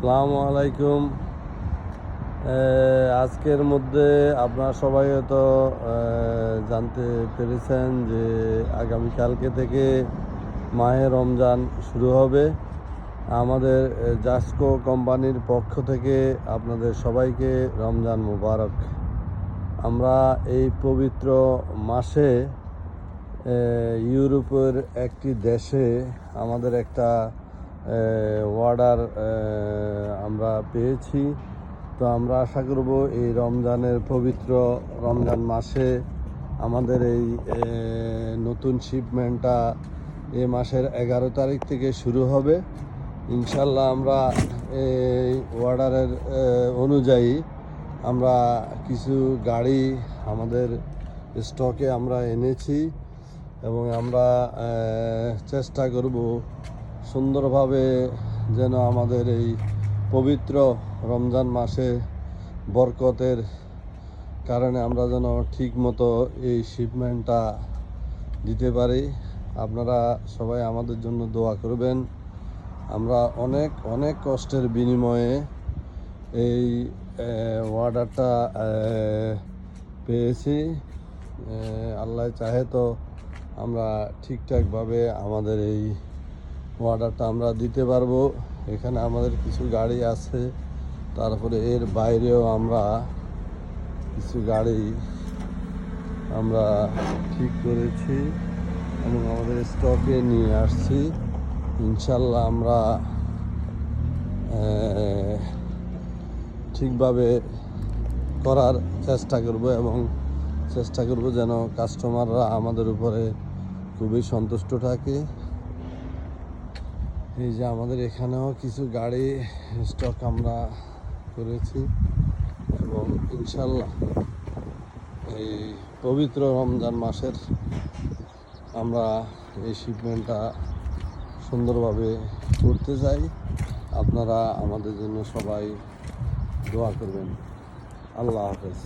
আসসালামু আলাইকুম। আজকের মধ্যে আপনারা সবাই হয়তো জানতে পেরেছেন যে আগামীকালকে থেকে মাহে রমজান শুরু হবে। আমাদের জাসকো কোম্পানির পক্ষ থেকে আপনাদের সবাইকে রমজান মুবারক। আমরা এই পবিত্র মাসে ইউরোপের একটি দেশে আমাদের একটা অর্ডার আমরা পেয়েছি। তো আমরা আশা করব এই রমজানের পবিত্র রমজান মাসে আমাদের এই নতুন শিপমেন্টটা এই মাসের 11 তারিখ থেকে শুরু হবে। ইনশাল্লাহ আমরা এই অর্ডারের অনুযায়ী আমরা কিছু গাড়ি আমাদের স্টকে আমরা এনেছি এবং আমরা চেষ্টা করব সুন্দরভাবে যেন আমাদের এই পবিত্র রমজান মাসে বরকতের কারণে আমরা যেন ঠিক মতো এই শিপমেন্টটা দিতে পারি। আপনারা সবাই আমাদের জন্য দোয়া করবেন। আমরা অনেক অনেক কষ্টের বিনিময়ে এই অর্ডারটা পেয়েছি। আল্লাহ চাহে তো আমরা ঠিকঠাকভাবে আমাদের এই অর্ডারটা আমরা দিতে পারবো। এখানে আমাদের কিছু গাড়ি আছে, তারপরে এর বাইরেও আমরা কিছু গাড়ি আমরা ঠিক করেছি এবং আমাদের স্টকে নিয়ে আসছি। ইনশাল্লাহ আমরা ঠিকভাবে করার চেষ্টা করব এবং চেষ্টা করব যেন কাস্টমাররা আমাদের উপরে খুবই সন্তুষ্ট থাকে। এই যে আমাদের এখানেও কিছু গাড়ি স্টক আমরা করেছি এবং ইনশাল্লাহ এই পবিত্র রমজান মাসের আমরা এই শিপমেন্টটা সুন্দরভাবে করতে চাই। আপনারা আমাদের জন্য সবাই দোয়া করবেন। আল্লাহ হাফেজ।